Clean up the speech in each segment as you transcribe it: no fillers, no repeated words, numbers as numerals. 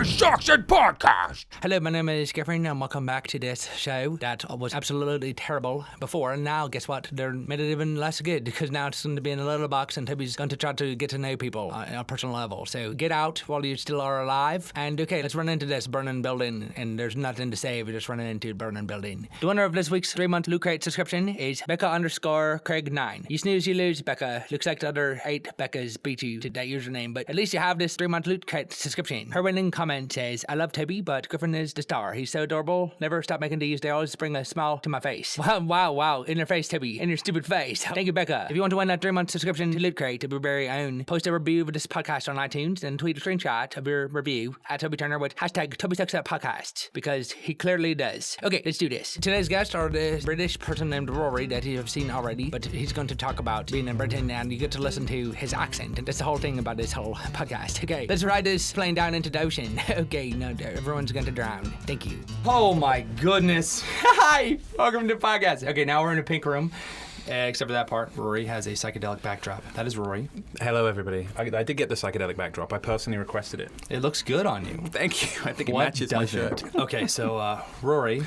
Toby Sucks at Podcasts. Hello, my name is Gryphon, and welcome back to this show that was absolutely terrible before. And now, guess what? They're made it even less good because now it's going to be in a little box, and Toby's going to try to get to know people on a personal level. So get out while you still are alive. And okay, let's run into this burning building, and there's nothing to say. We're just running into a burning building. The winner of this week's 3-month Loot Crate subscription is Becca_Craig9. You snooze, you lose, Becca. Looks like the other 8 Beccas beat you to that username, but at least you have this 3-month Loot Crate subscription. Her winning comment says, I love Toby, but Gryphon is the star. He's so adorable. Never stop making these. They always bring a smile to my face. Wow. In your face, Toby. In your stupid face. Thank you, Becca. If you want to win that 3-month subscription to Loot Crate, to be very own, post a review of this podcast on iTunes and tweet a screenshot of your review at Toby Turner with hashtag Toby Sucks at Podcasts, because he clearly does. Okay, let's do this. Today's guests are the British person named Rory that you have seen already, but he's going to talk about being in Britain, and you get to listen to his accent, and that's the whole thing about this whole podcast. Okay, let's ride this plane down into the ocean. Okay, no, everyone's going to drown. Thank you. Oh my goodness. Hi, welcome to the podcast. Okay, now we're in a pink room. Except for that part, Rory has a psychedelic backdrop. That is Rory. Hello, everybody. I did get the psychedelic backdrop. I personally requested it. It looks good on you. Thank you. I think it matches my shirt. Okay, so Rory,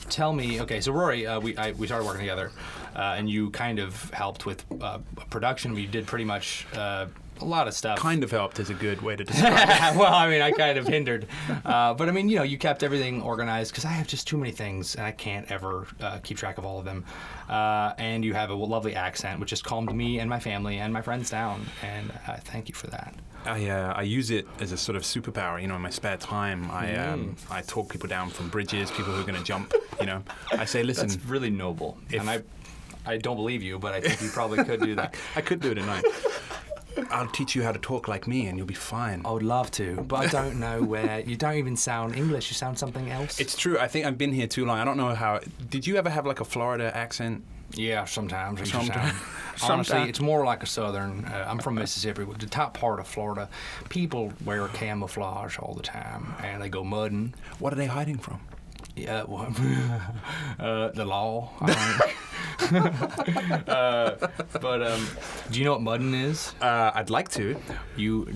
tell me. Okay, so Rory, we started working together, and you kind of helped with production. We did pretty much a lot of stuff. Kind of helped is a good way to describe it. Well, I mean, I kind of hindered. But I mean, you know, you kept everything organized because I have just too many things and I can't ever keep track of all of them. And you have a lovely accent, which has calmed me and my family and my friends down. And thank you for that. I use it as a sort of superpower, you know, in my spare time. I talk people down from bridges, people who are going to jump, you know. I say, listen. That's really noble. And I don't believe you, but I think you probably could do that. I could do it tonight. I'll teach you how to talk like me and you'll be fine. I would love to, but I don't know where. You don't even sound English. You sound something else. It's true. I think I've been here too long. I don't know how. Did you ever have like a Florida accent? Yeah, sometimes. Honestly, it's more like a southern. I'm from Mississippi, the top part of Florida. People wear camouflage all the time, and they go mudding. What are they hiding from? Yeah, well, the law, I think. But do you know what mudding is? I'd like to. You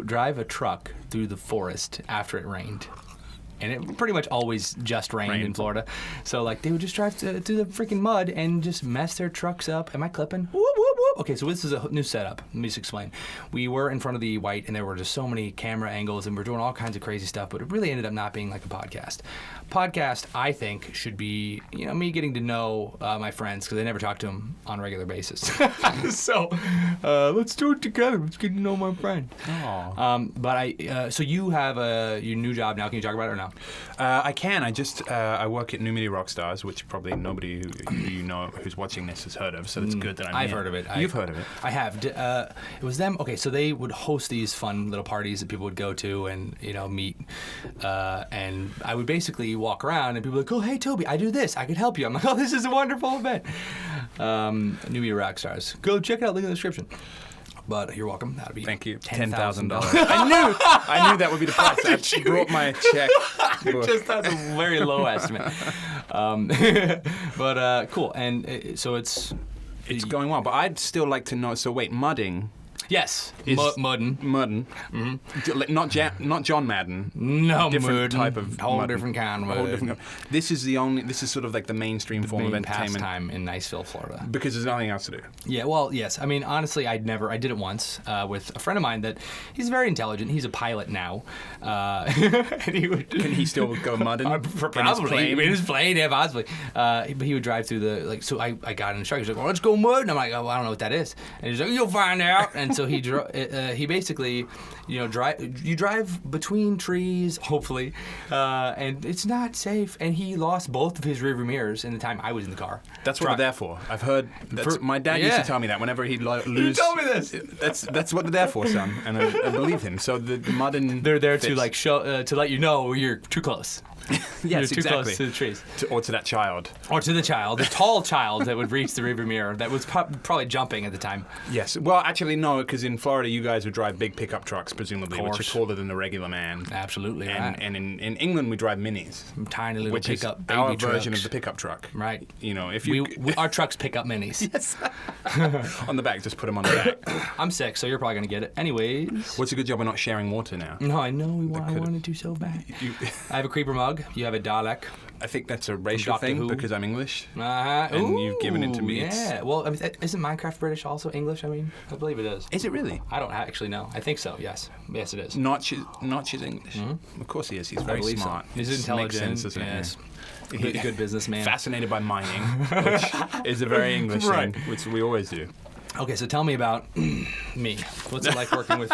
drive a truck through the forest after it rained. And it pretty much always just rained in Florida. So, like, they would just drive through the freaking mud and just mess their trucks up. Am I clipping? Whoop, whoop, whoop. Okay, so this is a new setup. Let me just explain. We were in front of the white, and there were just so many camera angles, and we were doing all kinds of crazy stuff, but it really ended up not being like a podcast. Podcast, I think, should be, you know, me getting to know my friends, because I never talk to them on a regular basis. So, let's do it together. Let's get to know my friend. So you have your new job now. Can you talk about it or not? I can. I work at New Media Rockstars, which probably nobody who you know who's watching this has heard of, so it's good that I've heard of it. You've heard of it. I have. It was them. Okay, so they would host these fun little parties that people would go to and, you know, meet. And I would basically walk around and people would go, hey, Toby, I do this. I could help you. I'm like, oh, this is a wonderful event. New Media Rockstars. Go check it out. Link in the description. But you're welcome. That'll be thank you. $10,000. I knew that would be the price. I brought my check. Just that's a very low estimate. But cool. And so it's going well. But I'd still like to know. So wait, mudding. Yes, Muddin. Mm-hmm. Not John Madden. No, different type of whole different kind. This is sort of like the mainstream form of entertainment. Pastime in Niceville, Florida. Because there's nothing else to do. Yeah, well, yes. I mean, honestly, I did it once with a friend of mine that he's very intelligent. He's a pilot now. And Can he still go mudding? Probably. In his plane, yeah, possibly. But he would drive through the so I got an instructor. He's like, well, let's go mud. And I'm like, oh, I don't know what that is. And he's like, you'll find out. And so he basically, you know, drive between trees, hopefully, and it's not safe. And he lost both of his rearview mirrors in the time I was in the car. That's what they're there for. I've heard. My dad used to tell me that whenever he'd lose. You told me this. That's what they're there for, son, and I believe him. So the mudding. They're there to like show to let you know you're too close. Yes, You're too exactly. close to the trees. Or to that child. Or to the child, the tall child that would reach the rearview mirror that was probably jumping at the time. Yes. Well, actually, no, because in Florida, you guys would drive big pickup trucks, presumably, which are taller than the regular man. Absolutely, And, right. and in England, we drive minis. Tiny little Which pickup is baby our trucks. version of the pickup truck. Right. You know, if you... Our trucks pick up minis. Yes. On the back, just put them on the back. I'm sick, so you're probably going to get it. Anyways. What's a good job of not sharing water now? No, I know I wanted to so bad. I have a creeper mug. You have a Dalek. I think that's a racial Doctor thing Who. because I'm English. And And you've given it to me. Yeah. Well, I mean, isn't Minecraft British also English? I mean, I believe it is. Is it really? I don't actually know. I think so, yes. Yes, it is. Notch is English. Of course he is. He's very believe so. smart. He's It intelligent. Makes sense, doesn't Yes. it? Good businessman. Fascinated by mining, which is a very English Right. thing, which we always do. Okay, so tell me about me. What's it like working with...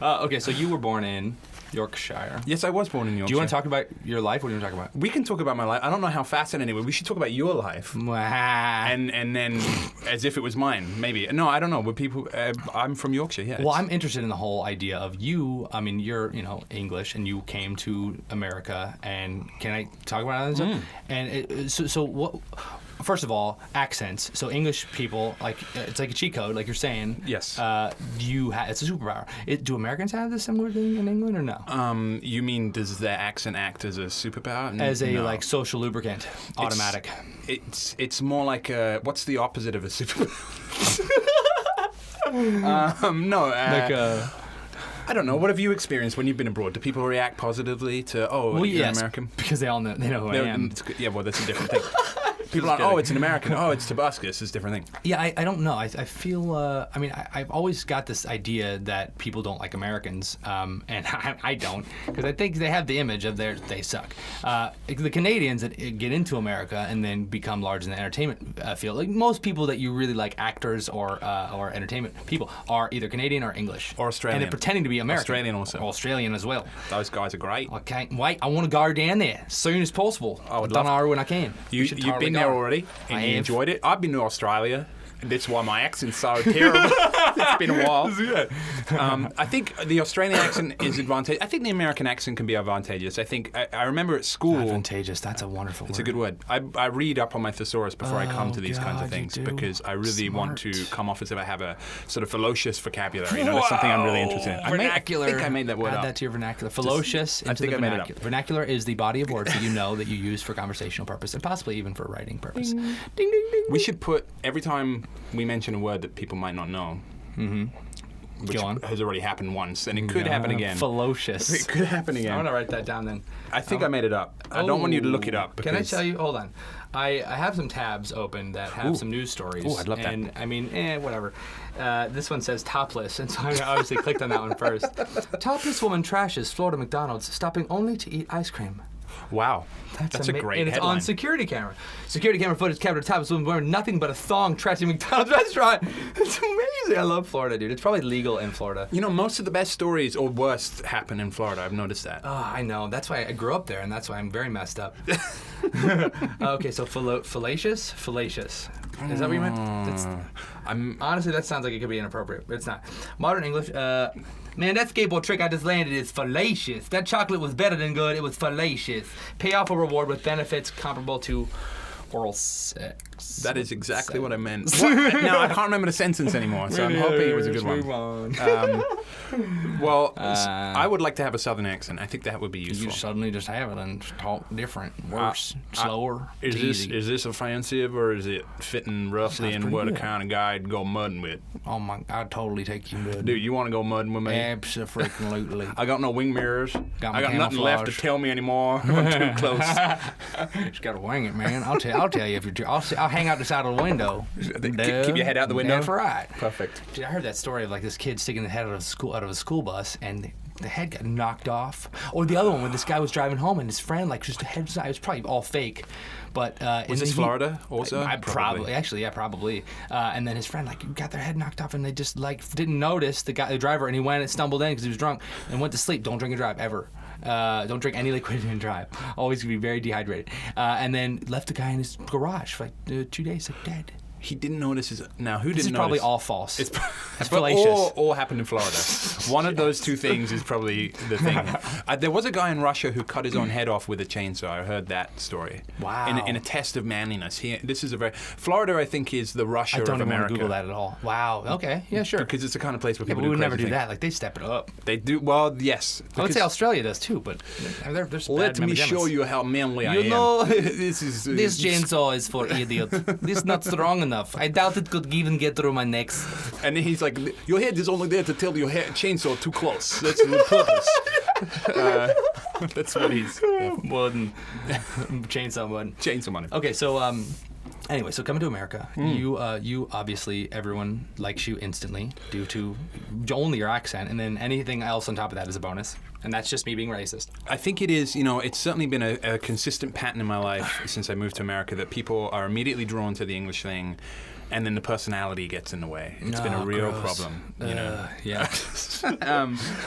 okay, so you were born in Yorkshire. Yes, I was born in Yorkshire. Do you want to talk about your life? What do you want to talk about? We can talk about my life. I don't know how fascinating it is. We should talk about your life. And And then, as if it was mine, maybe. No, I don't know. Would people? I'm from Yorkshire. Yeah. well, I'm interested in the whole idea of you. I mean, you're English, and you came to America. And can I talk about that? Stuff? And so what? First of all, accents. So English people, like it's like a cheat code, like you're saying. Yes. It's a superpower. Do Americans have this similar thing in England or no? You mean does their accent act as a superpower? As a No. like social lubricant, automatic. It's more like what's the opposite of a superpower? No. I don't know. What have you experienced when you've been abroad? Do people react positively to you're yes, American? because they know who I am. Yeah, well, that's a different thing. People are like, it's an American. It's Tobuscus. It's a different thing. Yeah, I don't know. I feel. I mean, I've always got this idea that people don't like Americans, and I don't, because I think they have the image of they suck. The Canadians that get into America and then become large in the entertainment field, like most people that you really like, actors or entertainment people, are either Canadian or English Or Australian. and they're pretending to be American. Australian also. Or Australian as well. Those guys are great. I can't wait. I want to go down there as soon as possible. I would don't love know when I can. You've should been totally there go. already, and I you have. enjoyed it. I've been to Australia, and that's why my accent's so terrible. It's been a while. I think the Australian accent is advantageous. I think the American accent can be advantageous. I think I remember at school. Advantageous. That's a wonderful word. It's a good word. I read up on my thesaurus before I come to these kinds of God, you things do. because I really want to Smart. come off as if I have a sort of ferocious vocabulary. That's something I'm really interested in. Vernacular. I think I made that word Add up. that to your vernacular. Ferocious I into think the I made it vernacular. up. Vernacular is the body of words that you use for conversational purpose and possibly even for writing purpose. Ding, ding, ding. We should put, every time we mention a word that people might not know, which Go on. has already happened once, and it could happen again. Ferocious. It could happen I again. want to write that down then. I think I made it up. I don't want you to look it up. Can I because- tell you? Hold on. I have some tabs open that have some news stories. Ooh, I'd love that. And I mean, whatever. This one says topless, and so I obviously clicked on that one first. Topless woman trashes Florida McDonald's, stopping only to eat ice cream. Wow. That's a great And it's headline. on security camera. Security camera footage captured a topless woman wearing nothing but a thong trashing McDonald's restaurant. It's amazing. I love Florida, dude. It's probably legal in Florida. You know, most of the best stories or worst happen in Florida. I've noticed that. Oh, I know. That's why I grew up there, and that's why I'm very messed up. Okay, so fallacious? Fallacious. Is that what you meant? Honestly, that sounds like it could be inappropriate, but it's not. Modern English, man, that skateboard trick I just landed is fallacious. That chocolate was better than good. It was fallacious. Pay off a reward with benefits comparable to oral sex. That is exactly what I meant. Now, I can't remember the sentence anymore, so I'm hoping it was a good one. Well, I would like to have a southern accent. I think that would be useful. You suddenly just have it and talk different, worse, slower, Is this offensive, or is it fitting roughly Sounds in what pretty a good. kind of guy I'd go mudding with? Oh my, I'd totally take you to Dude, you want to go mudding with me? Absolutely. I got no wing mirrors. Got my I got nothing left to camouflage. tell me anymore. I'm too close. Just gotta wing it, man. I'll tell you if you're. I'll hang out the side of the window. Keep your head out the window? That's right. Perfect. Dude, I heard that story of like this kid sticking the head out of a school bus and the head got knocked off. Or the other one where this guy was driving home and his friend like just the head it was probably all fake. But Was this Florida also? I probably actually, yeah, probably. And then his friend like got their head knocked off and they just like didn't notice the driver, and he went and stumbled in because he was drunk and went to sleep. Don't drink and drive ever. Don't drink any liquid and drive. Always be very dehydrated. And then left the guy in his garage for like 2 days, like dead. He didn't notice his. Now, who This didn't is probably notice? all false. It's fallacious. all happened in Florida. One of those two things is probably the thing. There was a guy in Russia who cut his own head off with a chainsaw. I heard that story. Wow. In a test of manliness. This is a very... Florida, I think, is the Russia of America. I don't even want to Google that at all. Wow. Okay. Yeah, sure. Because it's the kind of place where people but we do would never crazy do things. that. Like, they step it up. They do. Well, yes. I would say Australia does too, but they're Let me show you how manly I am. You know, this is... this chainsaw is for idiot. This is not strong enough. I doubt it could even get through my neck. And he's like, your head is only there to tell your chainsaw too close. That's the purpose. That's what he's... Wooden. Chainsaw wooden. Chainsaw money. Okay, so... Anyway, so coming to America, you obviously, everyone likes you instantly due to only your accent, and then anything else on top of that is a bonus. And that's just me being racist. I think it is, it's certainly been a consistent pattern in my life since I moved to America that people are immediately drawn to the English thing, and then the personality gets in the way. It's been a real problem, Yeah.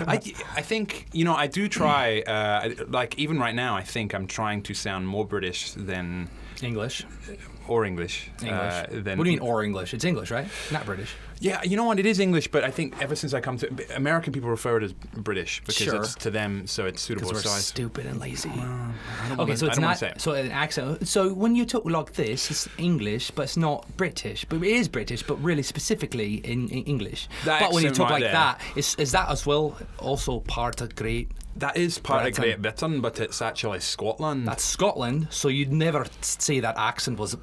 I think, I do try, like even right now, I think I'm trying to sound more British than... English. Or English. What do you mean, or English? It's English, right? Not British. Yeah, you know what? It is English, but I think ever since I come to... American people refer it as British because it's to them, so it's suitable because we're size. stupid and lazy. Okay, so it's not... So an accent... So when you talk like this, it's English, but it's not British. But it is British, but really specifically in English. But when you talk like that, is that as well also part of Great... That is part of Great Britain, but it's actually Scotland. That's Scotland, so you'd never say that accent was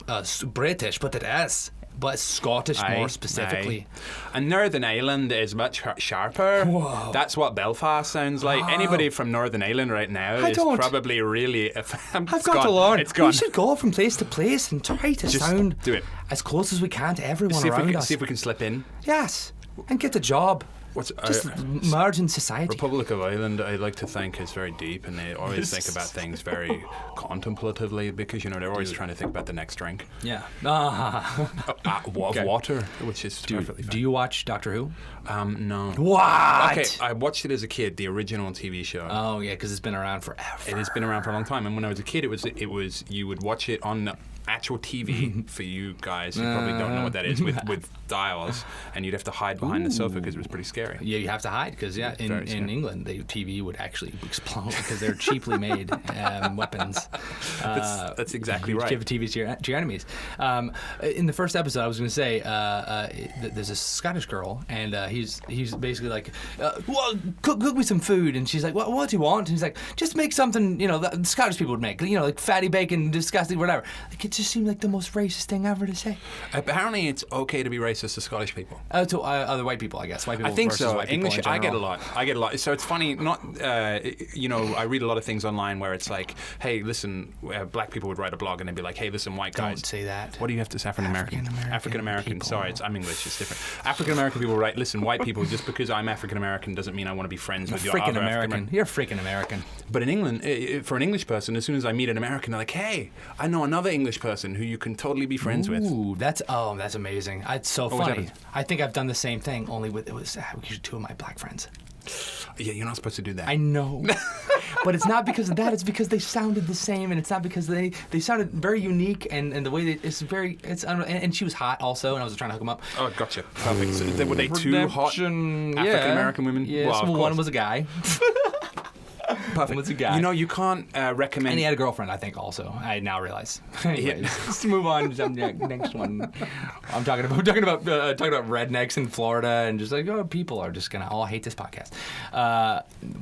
British, but it is. But it's Scottish more specifically. And Northern Ireland is much sharper. Whoa. That's what Belfast sounds like. Anybody from Northern Ireland right now is probably really... I've got to learn. It's gone. We should go from place to place and try to sound as close as we can to everyone around us. See if we can slip in. Yes, and get a job. Just merge in society. Republic of Ireland, I like to think, is very deep, and they always think about things very contemplatively because they're always trying to think about the next drink. Yeah. Water, which is perfectly fine. Do you watch Doctor Who? No. What? Okay, I watched it as a kid, the original TV show. Oh yeah, because it's been around forever. It has been around for a long time, and when I was a kid, it was you would watch it on actual TV for you guys who probably don't know what that is with dials, and you'd have to hide behind the sofa because it was pretty scary. Yeah, you have to hide because in England the TV would actually explode because they're cheaply made weapons. That's exactly right. Give TVs to your enemies. In the first episode, I was going to say there's a Scottish girl, and he's basically like, well, cook me some food, and she's like, what do you want? And he's like, just make something that Scottish people would make, like fatty bacon, disgusting, whatever. Like, it just seemed like the most racist thing ever to say. Apparently, it's okay to be racist to Scottish people. To other white people, I guess. White people I think versus so. White people English, in general. I get a lot. So it's funny. Not, I read a lot of things online where it's like, hey, listen, black people would write a blog and they'd be like, hey, listen, white guys. Don't say that. What do you have to say? African American. People. Sorry, I'm English. It's different. African American people write, listen, white people. Just because I'm African American doesn't mean I want to be friends with your other American. You're freaking American. But in England, for an English person, as soon as I meet an American, they're like, hey, I know another English person who you can totally be friends with. Ooh, that's amazing. It's so funny. I think I've done the same thing, only with two of my black friends. Yeah, you're not supposed to do that. I know. But it's not because of that. It's because they sounded the same, and it's not because they sounded very unique, and the way and she was hot also, and I was trying to hook them up. Oh, gotcha. Perfect. So were they two hot African American women? Yeah, well, one was a guy. Perfect. One was a guy. You can't recommend. And he had a girlfriend, I think. Also, I now realize. Anyways, let's move on to the next one. I'm talking about rednecks in Florida, and just like people are just gonna all hate this podcast,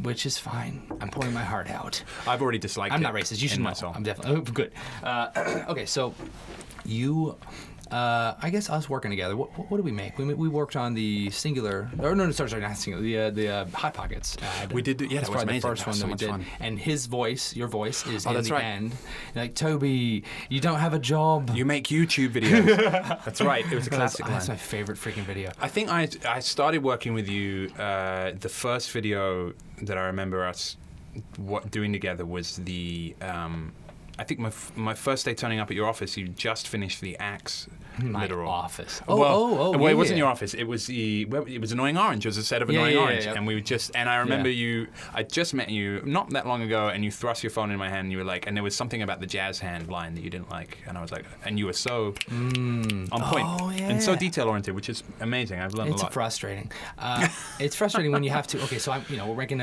which is fine. I'm pouring my heart out. I've already disliked it. I'm not racist. You should know. I'm definitely good. Okay, so you. I guess us working together. What did we make? We worked on the singular. Or no, sorry, not singular. The Hot Pockets ad. We did. Yeah, that was amazing. The first one that we did. Fun. And your voice is in that's the right. end. You're like, Toby, you don't have a job. You make YouTube videos. That's right. It was a classic. That's my favorite freaking video. I think I started working with you. The first video that I remember us doing together was the I think my first day turning up at your office, you just finished the Axe literal office. Well, it wasn't yeah. your office. It was it was Annoying Orange. It was a set of Annoying Orange, and we and I remember I just met you not that long ago, and you thrust your phone in my hand, and you were like, and there was something about the jazz hand line that you didn't like, and I was like, and you were so on point and so detail oriented, which is amazing. I've learned a lot. It's frustrating. It's frustrating when you have to. Okay, so we're making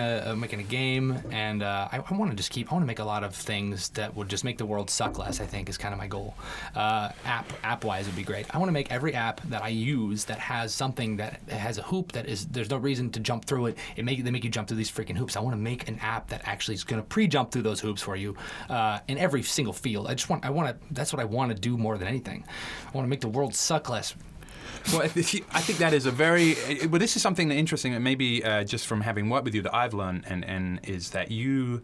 a game, and I want to make a lot of things that would just make the world suck less. I think is kind of my goal. App wise would be great. I want to make every app that I use that has something that has a hoop that is there's no reason to jump through it. They make you jump through these freaking hoops. I want to make an app that actually is going to pre-jump through those hoops for you in every single field. That's what I want to do more than anything. I want to make the world suck less. Well, I think that is this is something interesting that maybe just from having worked with you that I've learned and is that you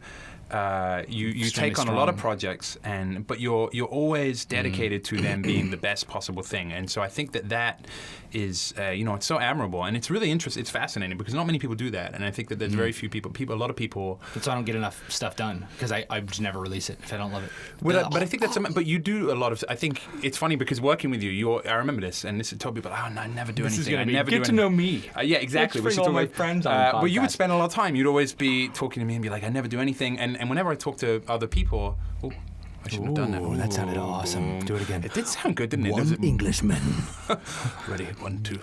take on a lot of projects but you're always dedicated to them being the best possible thing, and so I think that is it's so admirable, and it's really interesting. It's fascinating because not many people do that, and I think that there's very few people. A lot of people. That's why I don't get enough stuff done because I just never release it if I don't love it. But I think that's. But you do a lot of. I think it's funny because working with you, I remember this, and this is Toby. But no, I never do anything. I never get to know me. Yeah, exactly. Let's bring all my friends on the podcast. Well, you would spend a lot of time. You'd always be talking to me and be like, I never do anything, and whenever I talk to other people. I shouldn't have done that. Oh, that sounded awesome. Do it again. It did sound good, didn't it? One Englishman. Ready? 1, 2.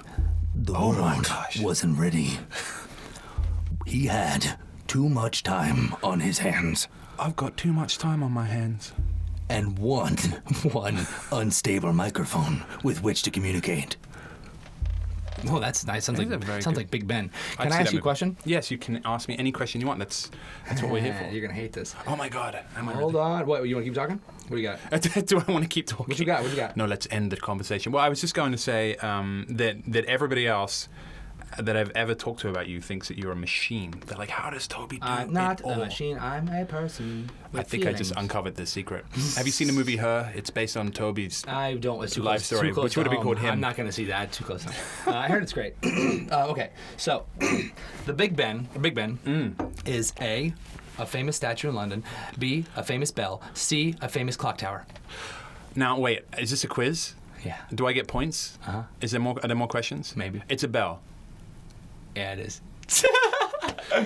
The world wasn't ready. He had too much time on his hands. I've got too much time on my hands. And one unstable microphone with which to communicate. Oh, that's nice. Sounds like Big Ben. Can I ask you a question? Yes, you can ask me any question you want. That's what we're here for. You're gonna hate this. Oh my God! Hold on. What? You want to keep talking? What do you got? Do I want to keep talking? What you got? No, let's end the conversation. Well, I was just going to say that everybody else that I've ever talked to about you thinks that you're a machine. They're like, how does Toby do I'm it not all? a machine. I'm a person. I think I just uncovered the secret. Have you seen the movie Her? It's based on Toby's I don't. It's too life close, story, too close which would have been called Him. I'm not going to see that. Too close. I heard it's great. Okay, so the Big Ben is A famous statue in London, B, a famous bell, C, a famous clock tower. Now, wait, is this a quiz? Yeah. Do I get points? Uh-huh. Are there more questions? Maybe. It's a bell. Yeah, it is.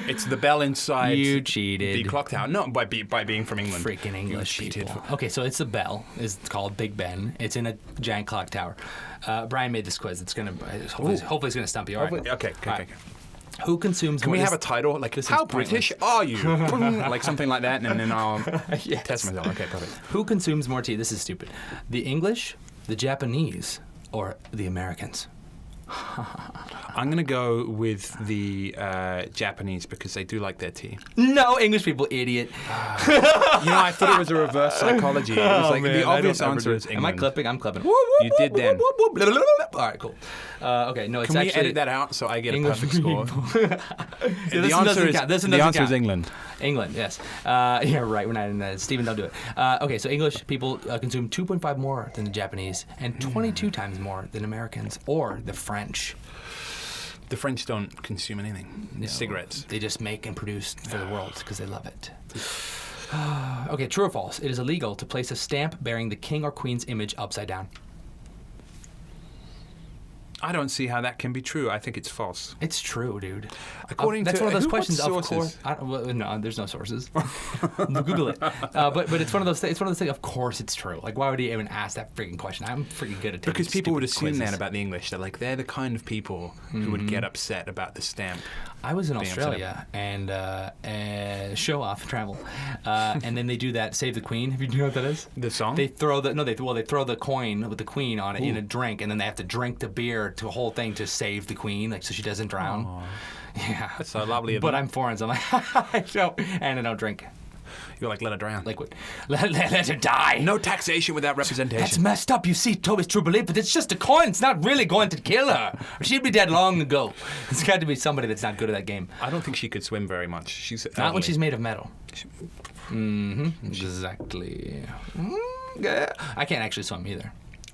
It's the bell inside. You cheated. The clock tower. No, by being from England. Freaking English people. Okay, so it's a bell. It's called Big Ben. It's in a giant clock tower. Brian made this quiz. It's gonna hopefully it's gonna stump you. All right. Okay. Who consumes? Can we have a title like "How British are you?" Like something like that, and then I'll test myself. Okay, perfect. Who consumes more tea? This is stupid. The English, the Japanese, or the Americans? I'm going to go with the Japanese because they do like their tea. No, English people, idiot. I thought it was a reverse psychology. It was like the obvious answer is England. Am I clipping? I'm clipping. You did then. All right, cool. Okay, no, it's Can we actually... edit that out so I get English a perfect score? The answer is England. England, yes. Yeah, right. We're not in that. Stephen, don't do it. Okay, so English people consume 2.5 more than the Japanese and 22 times more than Americans or the French. The French don't consume anything. No, cigarettes. They just make and produce for the world because they love it. Okay, true or false? It is illegal to place a stamp bearing the king or queen's image upside down. I don't see how that can be true. I think it's false. It's true, dude. According that's to one of those who, questions. what Of course, no, there's no sources. Google it. But it's one of those. It's one of those things. Of course, it's true. Like, why would he even ask that freaking question? I'm freaking good at taking because people would assume quizzes. that about the English. That like they're the kind of people who would get upset about the stamp. I was in Australia and show off travel, and then they do that Save the Queen. Have you know what that is? The song? They throw the coin with the queen on it in a drink, and then they have to drink the beer to a whole thing to save the queen, like so she doesn't drown. Aww. Yeah, that's so lovely. But I'm foreign, so I'm like, I don't drink. You're like, let her drown. Liquid. Let her die. No taxation without representation. That's messed up. You see, Toby's true belief, but it's just a coin. It's not really going to kill her. She'd be dead long ago. It's got to be somebody that's not good at that game. I don't think she could swim very much. She's not when she's made of metal. Exactly. I can't actually swim either.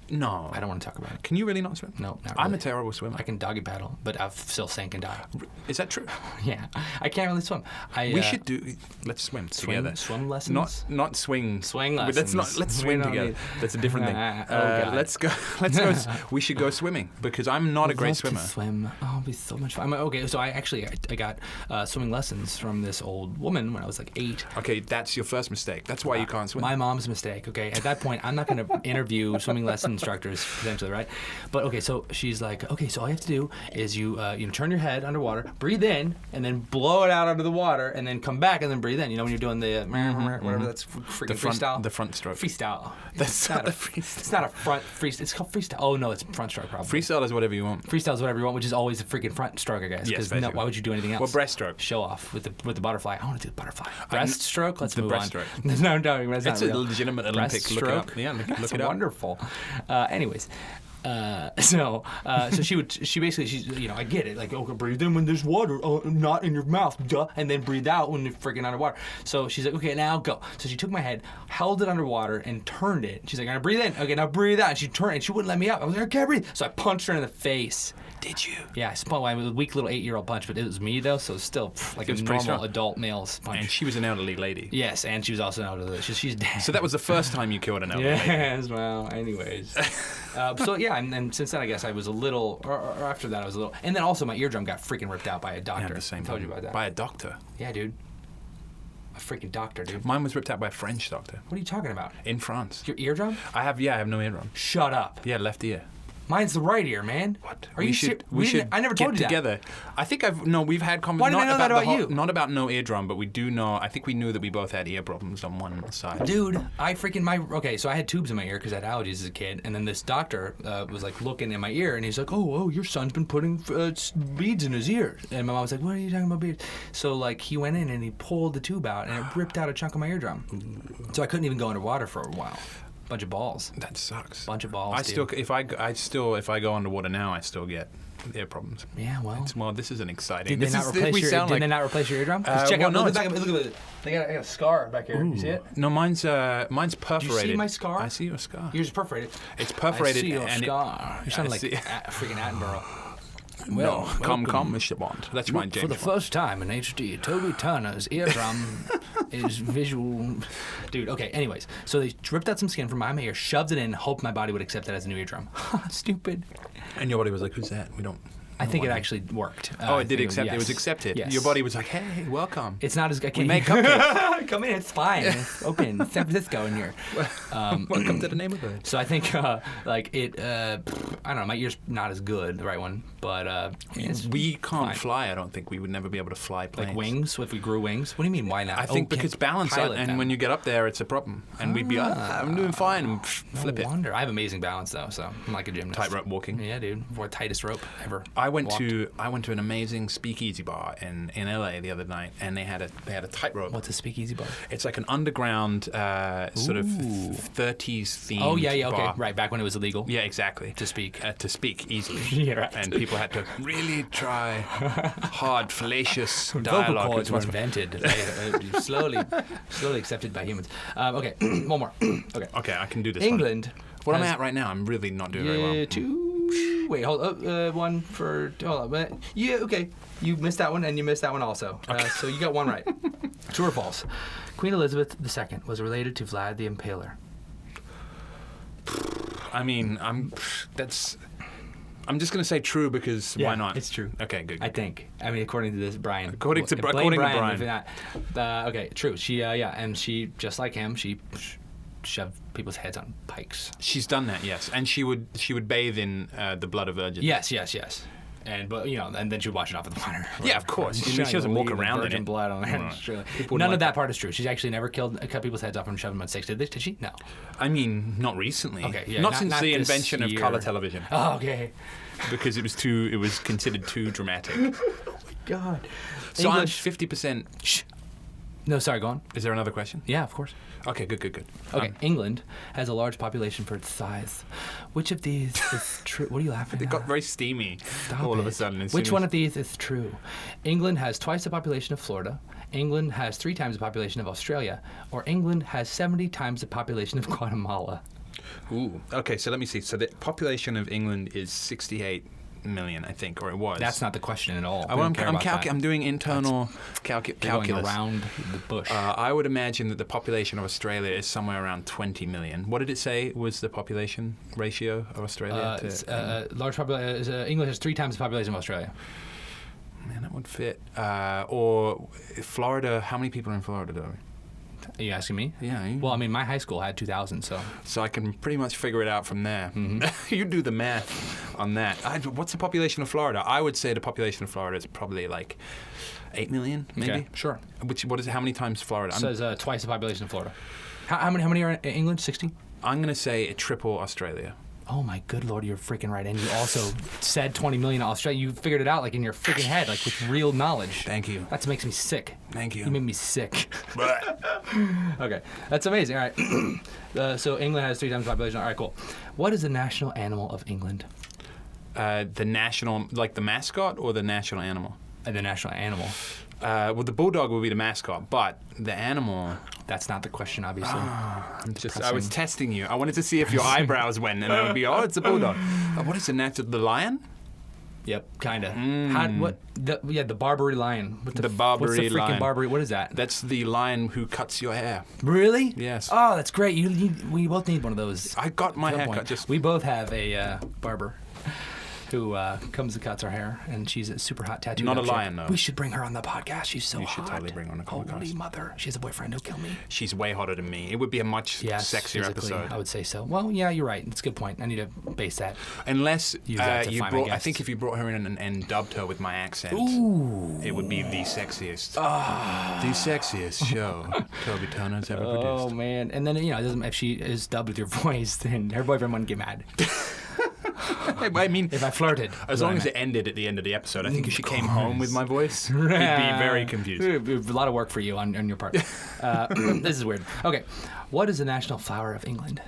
No. I don't want to talk about it. Can you really not swim? No, not I'm really. a terrible swimmer. I can doggy paddle, but I've still sank and died. Is that true? Yeah, I can't really swim. We should do. Let's swim together. Swim lessons. Not swing. Swing But lessons. let's We swim don't together. need- That's a different thing. Oh, God. Let's go. Let's go. We should go swimming because I'm not a great Love swimmer. To swim. Oh, it'll be so much fun. Okay, so I got swimming lessons from this old woman when I was like 8. Okay, that's your first mistake. That's why you can't swim. My mom's mistake. Okay, at that point, I'm not going to interview swimming lesson instructors potentially, right? But okay, so she's like, okay, so all you have to do is you turn your head underwater, breathe in, and then blow it out under the water, and then come back and then breathe in. You know when you're doing the whatever that's freaking freestyle. The front stroke. Freestyle. That's not a freestyle. It's not a front freestyle. It's called freestyle. Oh no, it's front stroke probably. Freestyle is whatever you want. Freestyle is whatever you want, which is always a freaking front stroke, I guess. Yes, Because why would you do anything else? Well, breaststroke. Show off with the butterfly. I want to do the butterfly. Breaststroke. Let's the move breaststroke. on. No, I'm joking. That's It's not a real. legitimate Olympic. Look it up. Breaststroke? Yeah, look That's it up. wonderful. Anyways. So she basically she's I get it, like, okay, breathe in when there's water, not in your mouth, duh, and then breathe out when you're freaking underwater. So she's like, okay, now go. So she took my head, held it underwater, and turned it. She's like, now breathe in. Okay, now breathe out. And she turned, and she wouldn't let me up. I was like, I can't breathe. So I punched her in the face. Did you? Yeah, I spun. It was a weak little 8-year-old punch, but it was me though, so it was still like It a was pretty normal strong. adult male's punch. And she was an elderly lady. Yes, and she was also out of the. She's dead. So that was the first time you killed an elderly lady. Yes, well, anyways. So yeah, and since then I guess I was a little, or after that I was a little, and then also my eardrum got freaking ripped out by a I doctor. had the same I told you problem. about that. By a doctor. Yeah, dude. A freaking doctor, dude. Mine was ripped out by a French doctor What are you talking about? in France. Your eardrum? I have no eardrum. Shut up. Yeah, left ear. Mine's the right ear, man. What? Are you We should. I never get told you that. together. I think we've had Why did I know that about you? Not about no eardrum, but we do know. I think we knew that we both had ear problems on one side. Dude, so I had tubes in my ear because I had allergies as a kid, and then this doctor was like looking in my ear, and he's like, oh, your son's been putting beads in his ears. And my mom was like, what are you talking about beads? So like he went in and he pulled the tube out, and it ripped out a chunk of my eardrum. So I couldn't even go underwater for a while. Bunch of balls. That sucks. Bunch of balls. I dude. still, if I go underwater now, I still get ear problems. Yeah, well. Well, this isn't exciting. Did they not replace your eardrum? Check well, out. no, Look it's- at it. I got a scar back here. You see it? No, mine's perforated. Do you see my scar? I see your scar. Yours is perforated. It's perforated I see your and scar. You sound I like see- freaking Attenborough. No, come, welcome. Mr. Bond. That's my For James the Bond. first time in HD, Toby Turner's eardrum is visual. Dude, okay, anyways. So they ripped out some skin from my ear, shoved it in, hoped my body would accept it as a new eardrum. Stupid. And your body was like, "Who's that? We don't." I think it actually worked. Oh, I it did think accept. yes. It was accepted. Yes. Your body was like, "Hey, welcome." It's not as I We can't make cupcakes. Come in, it's fine. It's open. San Francisco in here. Welcome to the neighborhood. So I think like it. I don't know. My ear's not as good, the right one, but it's We can't fine. fly. I don't think we would never be able to fly planes. Like wings. If we grew wings, what do you mean? Why not? I think because balance, and when you get up there, it's a problem. And we'd be, I'm doing fine, and flip no it. wonder. I have amazing balance though, so I'm like a gymnast. Tightrope walking. Yeah, dude. For tightest rope ever. I went walked. to an amazing speakeasy bar in LA the other night, and they had a tightrope. What's a speakeasy bar? It's like an underground sort of Ooh. 30s themed. Oh yeah, okay, bar. right. Back when it was illegal. Yeah, exactly. To speak. To speak easily. Yeah, right. And people had to really try hard, fallacious Vocal dialogue. cords is were what- invented, slowly accepted by humans. Okay, one more. Okay. Okay, I can do this one. England. What I'm has- at right now, I'm really not doing very well. Two. Wait, hold up. One for. Hold on. Yeah, okay. You missed that one, and you missed that one also. So you got one right. True or false? Queen Elizabeth II was related to Vlad the Impaler. I mean, I'm just going to say true because why not? It's true. Okay, good. I think. I mean, according to this, Brian. According to Blame Brian. if not. Okay, true. She, and she, just like him, she shoved people's heads on pikes. She's done that, yes. And she would bathe in the blood of virgins. Yes. And and then she would wash it off with water. Yeah, of course. She doesn't walk around in virgin it. blood on her. No. None like of that part is true. She's actually never cut people's heads off and shoved them on stakes. Did she? No. I mean, not recently. Okay, yeah, not not- since not the this invention of year. color television, Oh, okay. because it was considered too dramatic. God. So English. I'm 50%. Shh. No, sorry. Go on. Is there another question? Yeah, of course. Okay, good. Okay, England has a large population for its size. Which of these is true? What are you laughing It at? got very steamy Stop all of a it. sudden. as Which soon one as- of these is true? England has twice the population of Florida. England has 3 times the population of Australia. Or England has 70 times the population of Guatemala. Ooh. Okay, so let me see. So the population of England is 68 million, I think, or it was. That's not the question at all. I'm doing internal calculus. Going around the bush. I would imagine that the population of Australia is somewhere around 20 million. What did it say was the population ratio of Australia? Large population. England has 3 times the population of Australia. Man, that would fit. Or Florida. How many people are in Florida, though? Are you asking me? Yeah. Well, I mean, my high school had 2,000, so. So I can pretty much figure it out from there. Mm-hmm. You do the math on that. What's the population of Florida? I would say the population of Florida is probably like 8 million, maybe. Okay, sure. What is it? How many times Florida? It says twice the population of Florida. How many are in England? 60? I'm going to say triple Australia. Oh my good lord, you're freaking right. And you also said 20 million Australia. You figured it out like in your freaking head, like with real knowledge. Thank you. That makes me sick. Thank you. You made me sick. Okay, that's amazing. All right. So England has 3 times the population. All right, cool. What is the national animal of England? The national, like the mascot or the national animal? The national animal. Well, the bulldog will be the mascot, but the animal... That's not the question, obviously. I was testing you. I wanted to see if your eyebrows went, and I would be, it's a bulldog. What is the natural? The lion? Yep, kinda. The Barbary lion. The Barbary what's the freaking lion. Barbary? What is that? That's the lion who cuts your hair. Really? Yes. Oh, that's great. We both need one of those. I got my hair cut. We both have a barber who comes and cuts our hair, and she's a super hot tattoo. Not a lion, though. We should bring her on the podcast. She's so hot. You should totally bring her on the podcast. Holy mother. She has a boyfriend who'll kill me. She's way hotter than me. It would be a much sexier episode. I would say so. Well, yeah, you're right. It's a good point. I need to base that. Unless you brought, I think if you brought her in and dubbed her with my accent, it would be the sexiest. The sexiest show Toby Turner's ever produced. Oh, man. And then, if she is dubbed with your voice, then her boyfriend wouldn't get mad. I mean, if I flirted, as long as it ended at the end of the episode, I think if she came home with my voice, he'd be very confused. A lot of work for you on your part. This is weird. Okay, what is the national flower of England?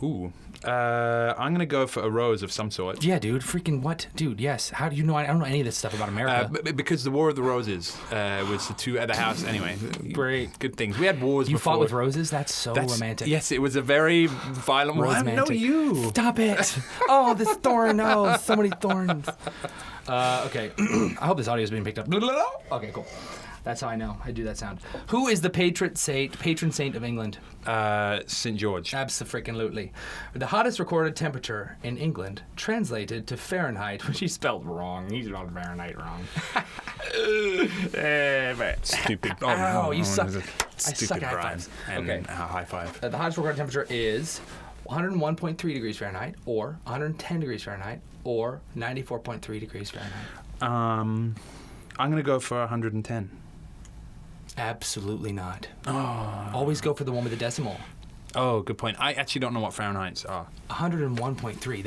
Ooh, I'm gonna go for a rose of some sort. Yeah, dude. Freaking what, dude? Yes. How do you know? I don't know any of this stuff about America. Because the War of the Roses was the 2 at the house. Anyway, great, good things. We had wars. You before. fought with roses? That's romantic. Yes, it was a very violent war. I know you. Stop it! Oh, this thorn! Oh, so many thorns. Okay. I hope this audio is being picked up. Okay, cool. That's how I know. I do that sound. Who is the patron saint of England? St. George. Abso-freaking-lutely. The hottest recorded temperature in England, translated to Fahrenheit, which he spelled wrong. He spelled Fahrenheit wrong. Stupid. Ow, you suck. Stupid I suck at high Brian. fives. And Okay. high five. The hottest recorded temperature is 101.3 degrees Fahrenheit, or 110 degrees Fahrenheit, or 94.3 degrees Fahrenheit. I'm going to go for 110. Absolutely not. Oh. Always go for the one with the decimal. Oh, good point. I actually don't know what Fahrenheit's are. 101.3.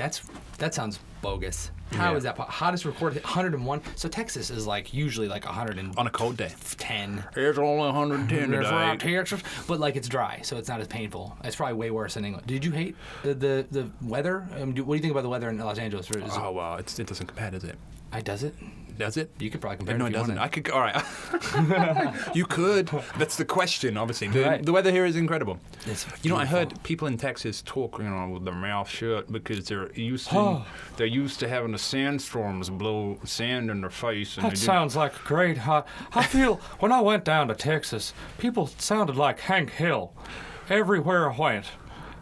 That sounds bogus. How is that? Hottest recorded 101. So Texas is like usually like 100 on a cold day. 10. It's only 110 today. Texas, but like it's dry, so it's not as painful. It's probably way worse in England. Did you hate the weather? What do you think about the weather in Los Angeles? Oh well, it doesn't compare, does it? Does it? Does it? You could probably compare it. No, it doesn't. I could. All right. You could. That's the question, obviously. Right. The weather here is incredible. It's I heard people in Texas talk, with their mouth shut because they're used to having the sandstorms blow sand in their face. And that sounds like great. I feel when I went down to Texas, people sounded like Hank Hill everywhere I went.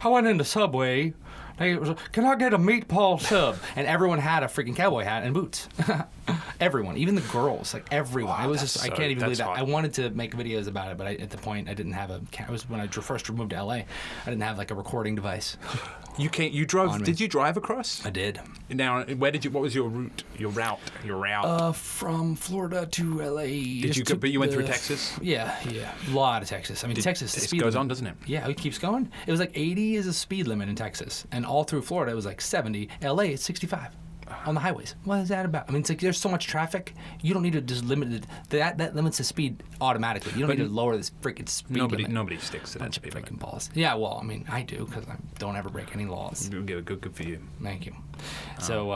I went into Subway. Can I get a meatball sub? And everyone had a freaking cowboy hat and boots. Everyone, even the girls, like everyone. It was just, I can't even believe that. Hot. I wanted to make videos about it, but at the point I didn't have it was when I first moved to LA. I didn't have like a recording device. You drove? Did you drive across? I did. Now, what was your route? Your route? From Florida to LA. But you went through Texas? Yeah, a lot of Texas. I mean, Texas. The speed goes limit, on, doesn't it? Yeah, it keeps going. It was like 80 is a speed limit in Texas, and all through Florida it was like 70. LA it's 65. On the highways. What is that about? I mean, it's like there's so much traffic. You don't need to just limit it. That limits the speed automatically. You don't need to lower this freaking speed limit. Nobody sticks to that speed limit. Freaking balls. Yeah, well, I mean, I do because I don't ever break any laws. Good for you. Thank you. So,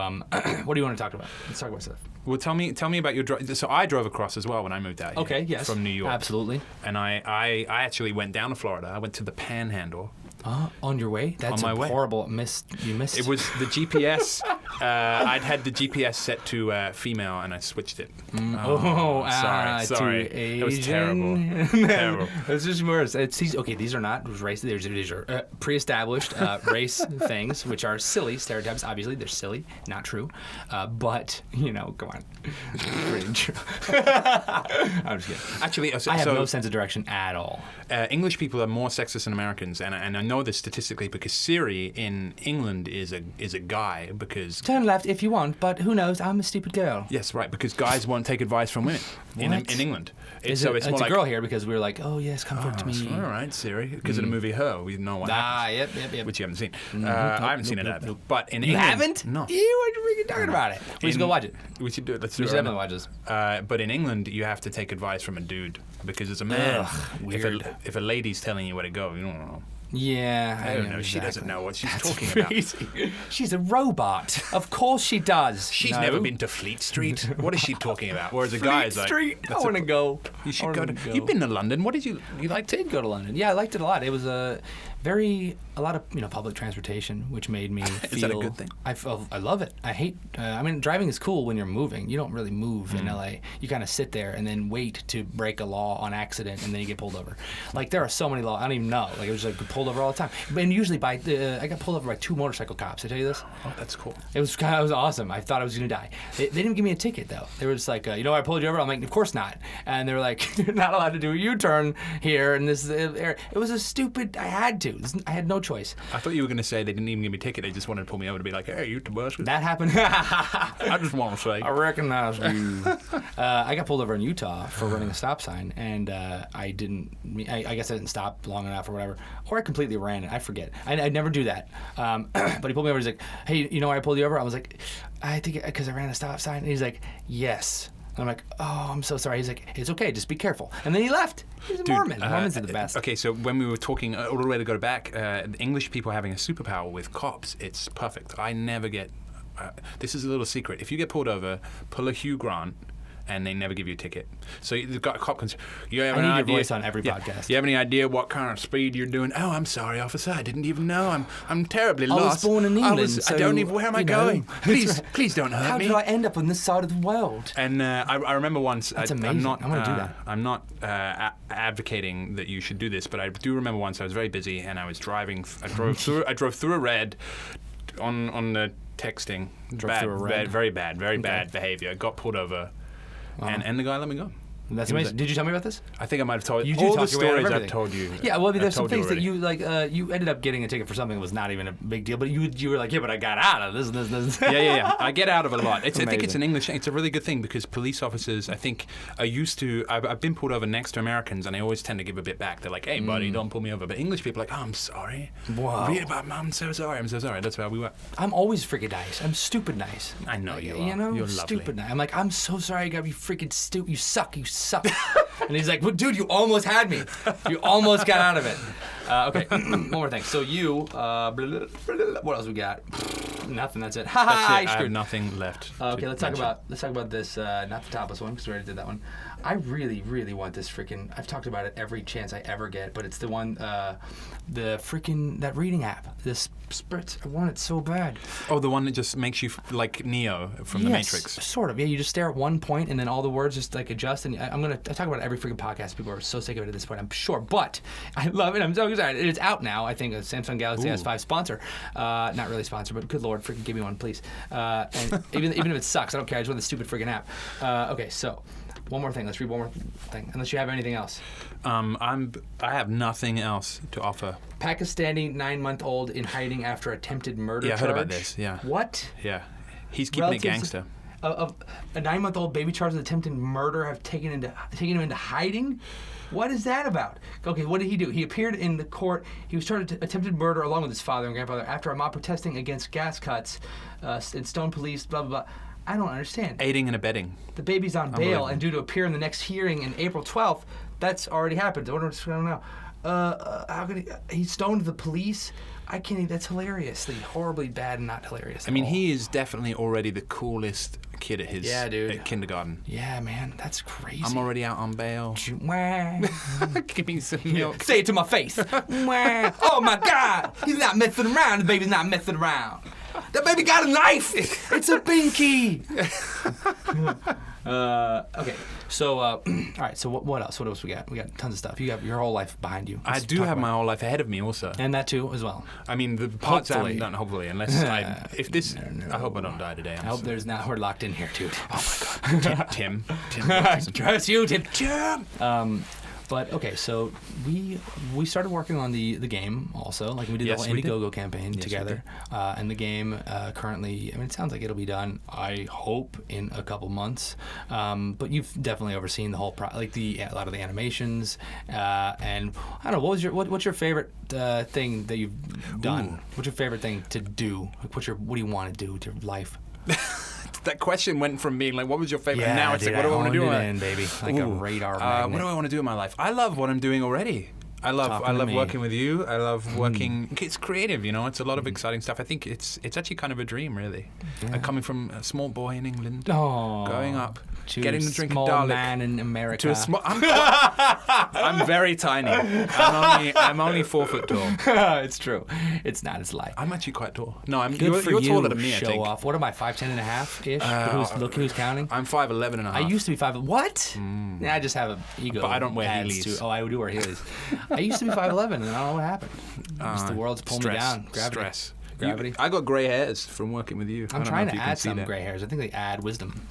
what do you want to talk about? Let's talk about stuff. Well, tell me about your drive. So I drove across as well when I moved out here. Okay, yes. From New York. Absolutely. And I actually went down to Florida. I went to the Panhandle. On your way? That's On my way. horrible. You missed. It was the GPS. I'd had the GPS set to female, and I switched it. Sorry. That was terrible. Terrible. It's just worse. Okay, these are not race. These are pre-established race things, which are silly stereotypes. Obviously, they're silly, not true. But come on. Pretty true. I'm just kidding. Actually, I have no sense of direction at all. English people are more sexist than Americans, and I know this statistically because Siri in England is a guy because Turn left if you want, but who knows? I'm a stupid girl. yes, right, because guys won't take advice from women in England. It's more a like, girl here because we were like, oh yes, comfort me. all right, Siri, because of the movie Her, we know what happens. Yep. Which you haven't seen. I haven't seen it either. But in You England, haven't? No. Ew, what are you talking about it? We should go watch it. We should do it. Let's do We it should right definitely now. watch this. But in England, you have to take advice from a dude because as a man, weird. if a lady's telling you where to go, you don't know. Yeah, I don't know. exactly. She doesn't know what she's talking Crazy. about. She's a robot. Of course she does. She's No. never been to Fleet Street. What is she talking about? Whereas a guy is like, Street. I that's want to go. You should go to. You've been to London. What did you like? I did go to London. Yeah, I liked it a lot. It was a lot of public transportation, which made me feel. Is that a good thing? I love it. I hate. Driving is cool when you're moving. You don't really move in LA. You kind of sit there and then wait to break a law on accident, and then you get pulled over. Like there are so many laws. I don't even know. Like it was like pulled over all the time. And usually I got pulled over by 2 motorcycle cops. Did I tell you this? Oh, that's cool. It was awesome. I thought I was gonna die. They didn't give me a ticket though. They were just like, why I pulled you over? I'm like, of course not. And they were like, you're not allowed to do a U-turn here. And this it was a stupid. I had to. I had no choice. I thought you were going to say they didn't even give me a ticket. They just wanted to pull me over to be like, hey, you Tobuscus. That happened. I just want to say. I recognize you. I got pulled over in Utah for running a stop sign, and I didn't. I guess I didn't stop long enough or whatever, or I completely ran it. I forget. I never do that. But he pulled me over. He's like, "Hey, you know why I pulled you over?" I was like, "I think because I ran a stop sign." And he's like, "Yes." I'm like, "Oh, I'm so sorry." He's like, "It's okay, just be careful." And then he left. He's a Mormon. Mormons are the best. Okay, so when we were talking all the way to go back, English people having a superpower with cops, it's perfect. I never get. This is a little secret. If you get pulled over, pull a Hugh Grant. And they never give you a ticket. So the cop comes. You have I an need idea? your voice on every podcast. You have any idea what kind of speed you're doing? Oh, I'm sorry, officer. I didn't even know. I'm terribly lost. I was born in England. I don't even. Where am I going? Please don't hurt How me. did I end up on this side of the world? And I remember once. That's amazing. I'm gonna do that. I'm not advocating that you should do this, but I do remember once I was very busy and I was driving. I drove through a red on the texting. Through a red. Very bad behavior. Got pulled over. And the guy let me go. That's amazing. Did you tell me about this? I think I might have told you. You do All talk the your way out of stories I've everything. told you. Yeah, well, there's some I've told things that already. you ended up getting a ticket for something that was not even a big deal, but you were like, yeah, but I got out of this and this and this. Yeah. I get out of it a lot. I think it's Amazing. an English. It's a really good thing because police officers, I think, are used to. I've been pulled over next to Americans, and they always tend to give a bit back. They're like, "Hey, buddy, don't pull me over." But English people are like, "Oh, I'm sorry. Wow. I'm so sorry. I'm so sorry." That's how we were. I'm always freaking nice. I'm stupid nice. I know you are. You know, You're lovely. stupid nice. I'm like, I'm so sorry. I got to be freaking stupid. You suck. And he's like, well, dude, you almost had me. You almost got out of it. Okay, one more thing. So you, what else we got? Nothing. That's it. Ha ha. That's it. I have nothing left. Okay, to let's talk mention. about this. Not the topless one because we already did that one. I really, really want this freaking. I've talked about it every chance I ever get, but it's the one, the freaking that reading app. This Spritz. I want it so bad. Oh, the one that just makes you like Neo from The Matrix. Sort of. Yeah, you just stare at one point and then all the words just like adjust. And I talk about it every freaking podcast. People are so sick of it at this point, I'm sure. But I love it. I'm so excited. It's out now. I think a Samsung Galaxy S5 sponsor. Not really sponsor, but good Lord, freaking give me one, please. And even if it sucks, I don't care. I just want the stupid freaking app. Okay, so. One more thing. Let's read one more thing. Unless you have anything else. I have nothing else to offer. Pakistani 9-month-old in hiding after attempted murder charge. Yeah, I heard about this. Yeah. What? Yeah. He's keeping it gangster. A 9-month-old baby charged with attempted murder have taken him into hiding? What is that about? Okay, what did he do? He appeared in the court. He was charged with attempted murder along with his father and grandfather after a mob protesting against gas cuts and stone police, blah, blah, blah. I don't understand. Aiding and abetting. The baby's on bail and due to appear in the next hearing in April 12th. That's already happened. I wonder what's going on now. How could he stoned the police? I can't. That's hilariously, horribly bad and not hilarious. I mean, he is definitely already the coolest kid at his dude. at kindergarten. Yeah, man, that's crazy. I'm already out on bail. Wah. Give me some milk. Say it to my face. Wah. Oh my God, he's not messing around. The baby's not messing around. That baby got a knife. It's a binky. Okay, so all right. So what else? What else we got? We got tons of stuff. You have your whole life behind you. I do have my whole life ahead of me, also. And that too, as well. I mean, the parts I Hopefully. haven't done. Hopefully, unless I hope I don't die today. I hope there's not. We're locked in here, dude. Oh my God, Tim. Trust you, Tim. But okay, so we started working on the game also. Like we did the whole Indiegogo campaign together, and the game currently. I mean, it sounds like it'll be done. I hope in a couple months. But you've definitely overseen the whole like a lot of the animations, and I don't know. What's your favorite thing that you've done? Ooh. What's your favorite thing to do? Like, what do you want to do with your life? That question went from being like, what was your favorite? Yeah, and now it's dude, like, what do I want to do? Baby, like a radar magnet. What do I want to do in my life? I love what I'm doing already. I love working with you. I love working. It's creative, you know. It's a lot of exciting stuff. I think it's actually kind of a dream, really. Yeah. Coming from a small boy in England, Oh, going up, to getting to drink a small Dalek. man in America. To a small. I'm very tiny. I'm only 4 foot tall. It's true. It's not. It's light. I'm actually quite tall. No, Good for you're you. taller than me. Show I think. off. What am I? 5'10" and a half ish. Look who's counting. I'm 5'11" and a half. I used to be 5. What? Yeah, I just have an ego. But I don't wear adds Heelys. to- I do wear Heelys. I used to be 5'11", and I don't know what happened. Just the world's pulled me down. Gravity. Stress. Gravity. I got grey hairs from working with you. I'm I don't trying know to if you can add see some that. gray hairs. I think they add wisdom.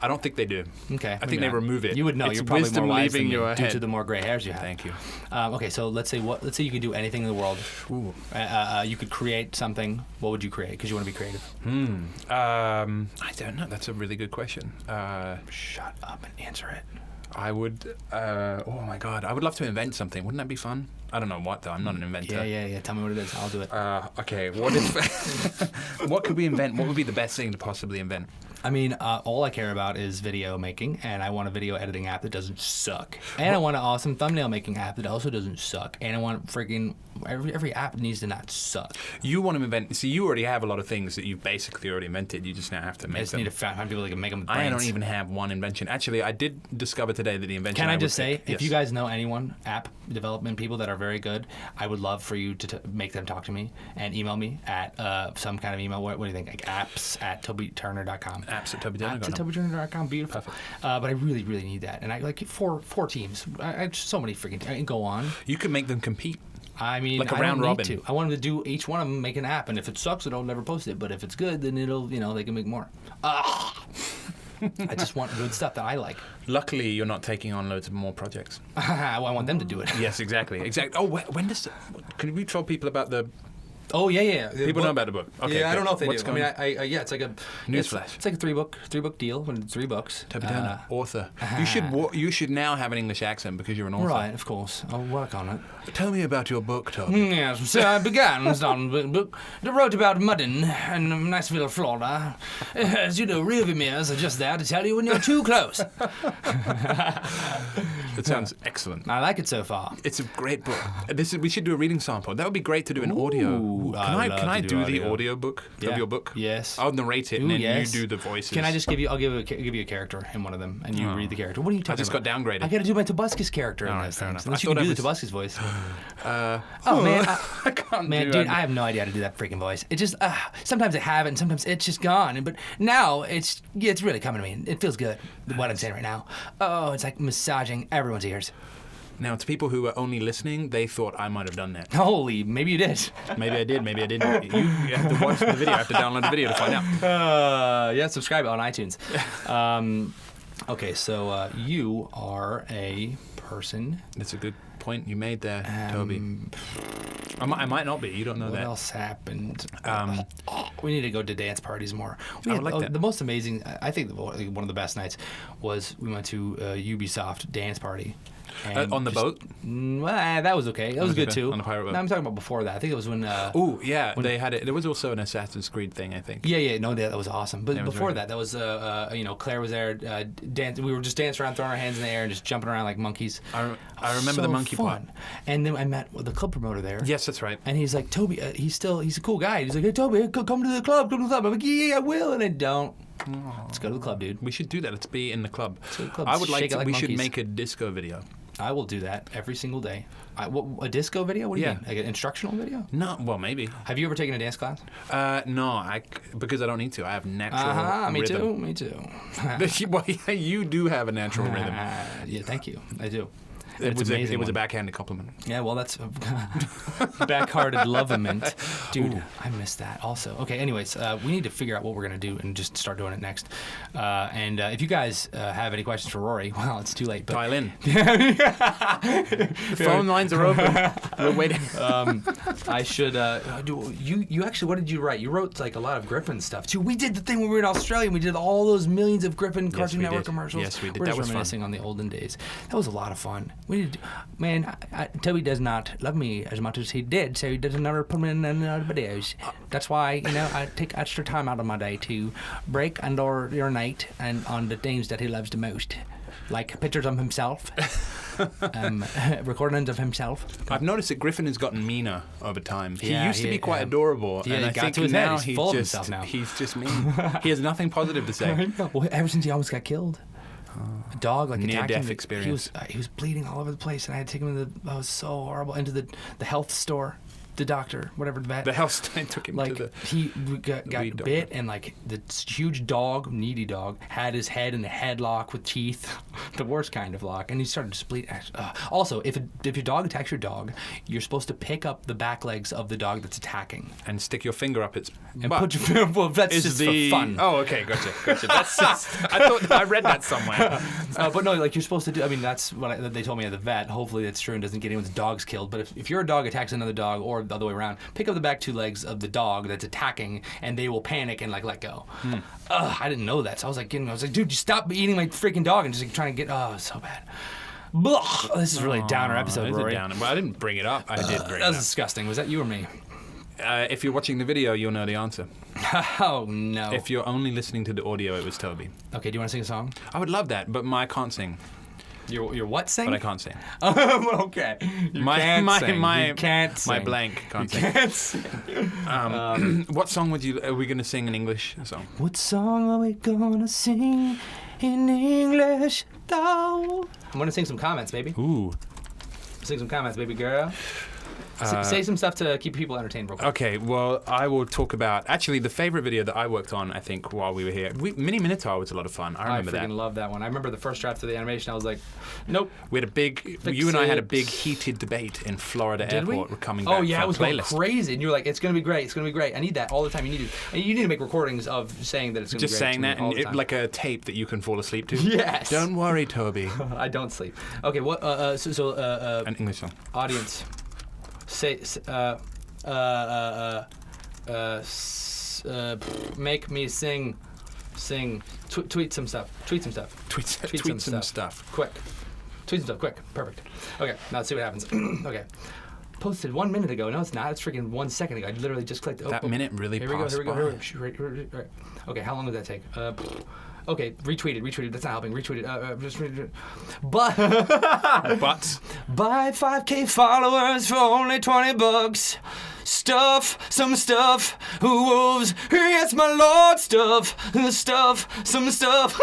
I don't think they do. Okay. I think maybe they not. remove it. You would know. It's You're probably wisdom more wise leaving than me your due head. to the more gray hairs you have. Thank you. Okay, so let's say you could do anything in the world. Ooh. You could create something. What would you create? Because you want to be creative. I don't know. That's a really good question. Shut up and answer it. I would. Oh my God! I would love to invent something. Wouldn't that be fun? I don't know what though. I'm not an inventor. Yeah. Tell me what it is. I'll do it. Okay. What if? What could we invent? What would be the best thing to possibly invent? I mean, all I care about is video making, and I want a video editing app that doesn't suck. And I want an awesome thumbnail making app that also doesn't suck. And I want freaking every app needs to not suck. You want to invent? See, you already have a lot of things that you've basically already invented. You just now have to make I just them. need to find people that can make them with I brains. don't even have one invention. Actually, I did discover today that the invention. Can I would just say, pick- if yes. you guys know anyone, app development people that are very good, I would love for you to make them talk to me and email me at some kind of email. What do you think? Like apps@TobyTurner.com. Apps at TobyTurner.com. Apps at TobyTurner.com. Beautiful. But I really, really need that. And I like four teams. I so many freaking. I can go on. You can make them compete. I mean, Like a I round don't robin. need to. I want them to do each one of them make an app, and if it sucks, then I'll never post it. But if it's good, then it'll, they can make more. I just want good stuff that I like. Luckily, you're not taking on loads of more projects. I want them to do it. Yes, exactly. Oh, when does? Can we tell people about the? Oh yeah. People know about the book. Okay, yeah, I good. don't know if they What's do. going- I mean, it's like a Newsflash. It's like a three book deal. When it's 3 books. Toby Turner, author. You should now have an English accent because you're an author. Right, of course. I'll work on it. Tell me about your book, Toby. Yes, so I began starting a book. I wrote about mudding in Niceville, Florida. As you know, rearview mirrors are just there to tell you when you're too close. It sounds excellent. I like it so far. It's a great book. We should do a reading sample. That would be great to do in audio. Ooh, Can I'd love I to do do the audio. audio book of your book? Yes. I'll narrate it and Ooh, then yes. you do the voices. Can I just give you? I'll give you a character in one of them, and you read the character. What are you talking just about? got downgraded. I got to do my Tobuscus character in All right, those fair things. enough. Unless I you can thought do I the Tobuscus voice. Oh man, I can't Man, do dude, it. I have no idea how to do that freaking voice. It just sometimes I have it, and sometimes it's just gone. But now it's really coming to me. It feels good. What I'm saying right now. Oh, it's like massaging everyone's ears. Now, to people who are only listening, they thought I might have done that. Holy, maybe you did. Maybe I did, maybe I didn't. You have to watch the video. I have to download the video to find out. Yeah, subscribe on iTunes. Okay, so you are a person. That's a good point you made there, Toby. I might not be. You don't know What that. else happened? We need to go to dance parties more. I would like that. The most amazing, I think one of the best nights was we went to Ubisoft dance party. And On the boat? That was okay. That was good okay. too. On the pirate boat. No, I'm talking about before that. I think it was when. Oh, yeah. They had it. There was also an Assassin's Creed thing, I think. Yeah. No, that was awesome. But Yeah, it was before very that was Claire was there. Dancing. We were just dancing around, throwing our hands in the air, and just jumping around like monkeys. I remember So the monkey fun. part. And then I met the club promoter there. Yes, that's right. And he's like, Toby, he's a cool guy. He's like, hey, Toby, come to the club, I'm like, yeah, I will. And I don't. Let's go to the club, dude. We should do that. Let's be in the club. to the club. I would like Shake it to. like We should monkeys. make a disco video. I will do that every single day. A disco video? What do you Yeah. mean? Like an instructional video? No, well, maybe. Have you ever taken a dance class? No, because I don't need to. I have natural Me too. rhythm. Me too. Well, yeah, you do have a natural rhythm. Yeah, thank you. I do. It was amazing a one. backhanded compliment. Yeah, well, that's backhearted lovement. Dude, I missed that also. Okay, anyways, we need to figure out what we're going to do and just start doing it next. And if you guys have any questions for Rory, well, it's too late. But Dial in. The phone lines are open. We're waiting. I should you actually, what did you write? You wrote like a lot of Gryphon stuff too. We did the thing when we were in Australia. We did all those millions of Gryphon Cartoon we Network did. commercials. Yes, we did. We're That just was fun. reminiscing on the olden days. That was a lot of fun. We did, man. Toby does not love me as much as he did, so he doesn't ever put me in any other videos. That's why I take extra time out of my day to break and or urinate and on the things that he loves the most, like pictures of himself. Recordings of himself. I've noticed that Gryphon has gotten meaner over time. He Yeah, used to he- be quite yeah. adorable, Yeah, and he I got think to his head. now He's full of just himself now. he's just mean. He has nothing positive to say. Well, ever since he almost got killed. A dog like attacked Near-death him. experience. He was bleeding all over the place, and I had to take him that was so horrible, into the health store, the doctor, whatever the vet. The health took him like to the. he got weed doctor. bit, and like the huge dog, needy dog, had his head in a headlock with teeth, the worst kind of lock, and he started to bleed. Also, if your dog attacks your dog, you're supposed to pick up the back legs of the dog that's attacking And stick your finger up its and butt. put your. Well, that's Is just the for fun. Oh, okay, gotcha. That's just, I thought I read that somewhere. But no, like you're supposed to do. I mean, that's what they told me at the vet. Hopefully, that's true and doesn't get anyone's dogs killed. But if your dog attacks another dog, or the other way around, pick up the back two legs of the dog that's attacking, and they will panic and like let go. I didn't know that, so I was like, dude, just stop eating my freaking dog and just like, trying to get. Oh, it's so bad. Blah. This is really a downer episode, Is it Rory. down? Well, I didn't bring it up. I did bring That it was up. disgusting. Was that you or me? If you're watching the video, you'll know the answer. Oh no. If you're only listening to the audio, it was Toby. Okay, do you want to sing a song? I would love that, but I can't sing. Your what sing? But I can't sing. Okay. You can't sing. You can't sing. My blank can't You sing. can't sing. What song are we going to sing, an English song? What song are we gonna sing in English, though? I'm gonna sing some comments, baby. Ooh. Sing some comments, baby girl. Say some stuff to keep people entertained real quick. Okay, well, I will talk about, actually, the favorite video that I worked on, I think, while we were here. Mini Minotaur was a lot of fun. I I remember freaking that. love that one. I remember the first draft of the animation. I was like, nope. We had you and I had a big heated debate in Florida Did we? airport. We're coming back Oh yeah, for it was a going playlist. crazy, and you were like, "It's gonna be great. It's gonna be great." I need that all the time. You need to make recordings of saying that it's gonna Just be great. saying to me that, all and the time. like a tape that you can fall asleep to. Yes. Don't worry, Toby. I don't sleep. Okay, what? An English song. Audience, make me sing. Tweet some stuff. Tweet some stuff. Tweet some stuff. Quick. Tweet some stuff. Quick. Perfect. Okay, now let's see what happens. Okay. Posted 1 minute ago. No, it's not. It's freaking 1 second ago. I literally just clicked. That minute really Here we go. passed Here we go. by. Here we go. Right. Okay, how long did that take? Okay, retweeted. That's not helping. Retweeted. Just retweeted. But buy 5K followers for only $20. Some stuff. Wolves, yes, my lord. Some stuff.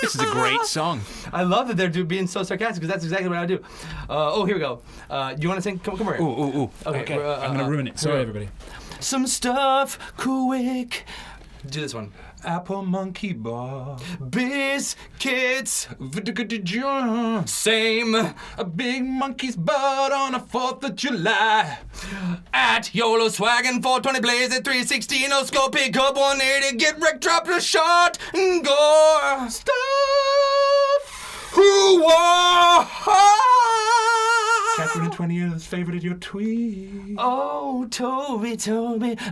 This is a great song. I love that they're being so sarcastic because that's exactly what I do. Here we go. You want to sing? Come over here. Ooh. Okay, I'm gonna ruin it. Sorry, everybody. Some stuff, quick. Do this one. Apple monkey bar. Biscuits. Same. A big monkey's butt on a 4th of July. At YOLO swaggin' 420 blaze at 316. No scope, pick up 180. Get wrecked, drop the shot, and go. Stuff. Who were? Catherine 20 years favorited your tweet. Oh, Toby,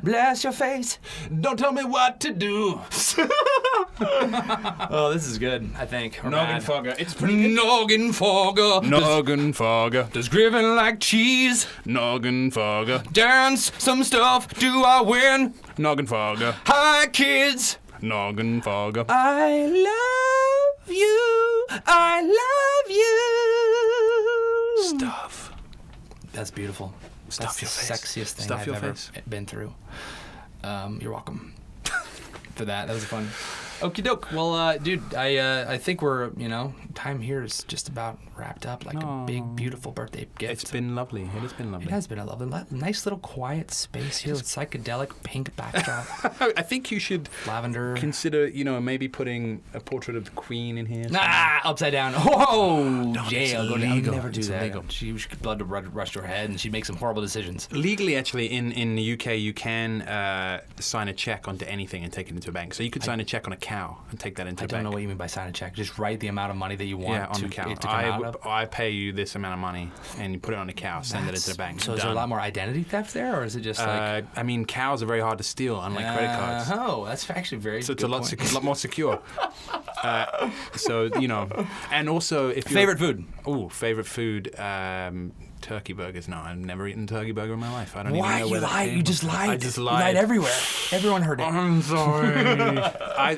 bless your face. Don't tell me what to do. Oh, this is good, I think. Noggin Fogger. It's pretty good. Noggin Fogger. Noggin Fogger. Does Gryphon like cheese? Noggin Fogger. Dance some stuff. Do I win? Noggin Fogger. Hi, kids. Noggin Fogger. I love you. I love you. Stuff. That's beautiful. Stuff That's your the face. sexiest thing Stuff I've your ever face. been through. You're welcome. for that. That was fun. Okie doke. Well, dude, I think we're, time here is just about wrapped up like a big, beautiful birthday gift. It's been lovely. It has been lovely. It has been a lovely, nice little quiet space here with psychedelic pink backdrop. I think you should Lavender. consider, maybe putting a portrait of the Queen in here. Upside down. Oh, it's jail. illegal. Never do It's that. illegal. She blood to rush to her head, and she'd make some horrible decisions. Legally, actually, in the UK, you can sign a check onto anything and take it into a bank. So you could sign a check on a cow and take that into a bank. I don't know what you mean by sign a check. Just write the amount of money that you want on the cow. it to come out of. I pay you this amount of money, and you put it on a cow, send it into the bank. So is there a lot more identity theft there, or is it just like... I mean, cows are very hard to steal, unlike credit cards. Oh, that's actually very So it's a lot more secure. And also if you're... Favorite food? Oh, favorite food... turkey burgers. No, I've never eaten a turkey burger in my life. I don't even know where that came You just from. lied. I just You lied. lied everywhere. Everyone heard it. I'm sorry.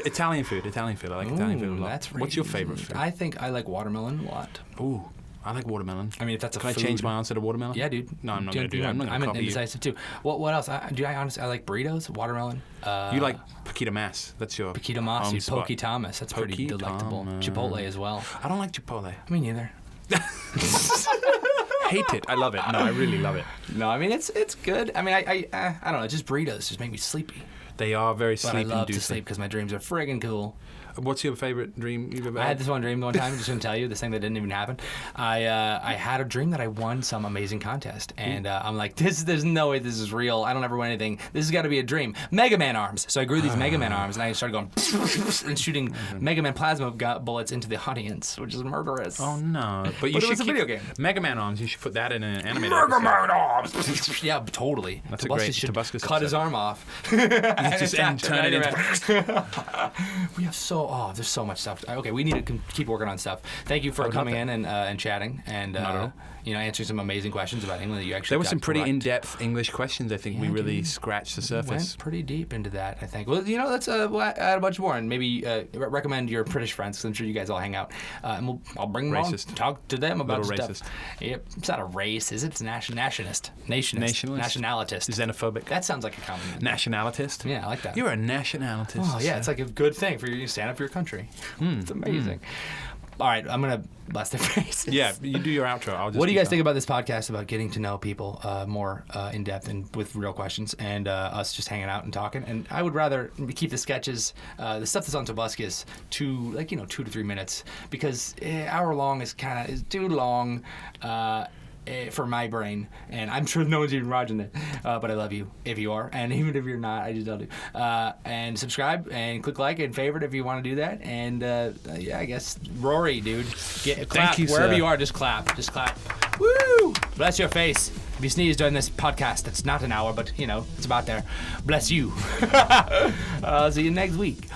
Italian food. I like Italian food a lot. That's What's your favorite food? I think I like watermelon a lot. Ooh, I like watermelon. I mean, if that's a Can food. I change my answer to watermelon? Yeah, dude. No, I'm not going to do that. I'm not going to copy you. indecisive too. What else? I honestly like burritos, watermelon. You like Paquita Mas. That's your Paquita Mas, home you spot. Poke Thomas. That's pretty Poke delectable. Thomas. Chipotle as well. I don't like Chipotle. Me neither. Hate it. I love it. No, I really love it. No, I mean it's good. I mean I don't know. Just burritos just make me sleepy. They are very But I love to sleep-inducing. sleep because my dreams are friggin' cool. What's your favorite dream you've ever I had? had this one dream one time. Just gonna tell you this thing that didn't even happen. I had a dream that I won some amazing contest, and I'm like, there's no way this is real. I don't ever win anything. This has got to be a dream. Mega Man arms. So I grew these Mega Man arms, and I started going and shooting Mega Man plasma bullets into the audience, which is murderous. Oh no! But it should was a keep video game. Mega Man arms. You should put that in an animated Mega episode. Man arms. Yeah, totally. That's a Tobuscus great should Tobuscus cut his episode. arm off. Just and turn it into. We have there's so much stuff. Okay, we need to keep working on stuff. Thank you for coming in and chatting and answering some amazing questions about England that you actually. There were got some pretty correct. in-depth English questions. I think we really dude. scratched the Went surface. pretty deep into that, I think. Well, let's we'll add a bunch more and maybe recommend your British friends because I'm sure you guys all hang out. And I'll bring them on, Racist. talk to them about Little stuff. racist. Yep, it's not a race, is it? It's nationalist. Nationalitist. Xenophobic. That sounds like a compliment. Nationalitist. Yeah, I like that. You're a nationalitist. Oh yeah, it's like a good thing for you to stand up for your country. It's amazing. All right, I'm gonna blast their faces. Yeah, you do your outro. I'll just What do you keep guys think about this podcast about getting to know people more in depth and with real questions and us just hanging out and talking? And I would rather keep the sketches, the stuff that's on Tobuscus, to 2 to 3 minutes because hour long is too long. For my brain, and I'm sure no one's even watching it, but I love you if you are, and even if you're not, I just love you. And subscribe and click like and favorite if you want to do that. And I guess Rory, dude, clap you, wherever sir. you are. Just clap. Woo! Bless your face. If you sneeze during this podcast, it's not an hour, but it's about there. Bless you. I'll see you next week.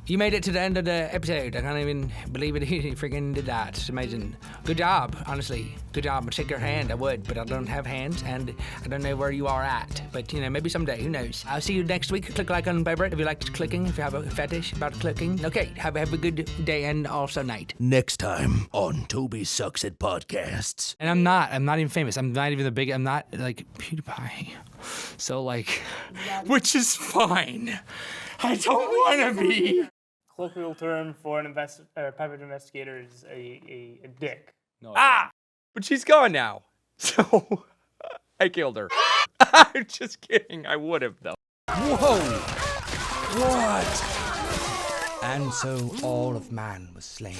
You made it to the end of the episode. I can't even believe it. He freaking did that. It's amazing. Good job, honestly. Good job. I'd shake your hand. I would, but I don't have hands, and I don't know where you are at. But, maybe someday. Who knows? I'll see you next week. Click like and favorite if you like clicking, if you have a fetish about clicking. Okay, have a good day and also night. Next time on Toby Sucks at Podcasts. And I'm not even famous. I'm not even I'm not like PewDiePie. So, which is fine. I don't want to be. Colloquial term for an private investigator is a dick. No, but she's gone now. So I killed her. I'm just kidding. I would have though. Whoa! What? And so all of man was slain.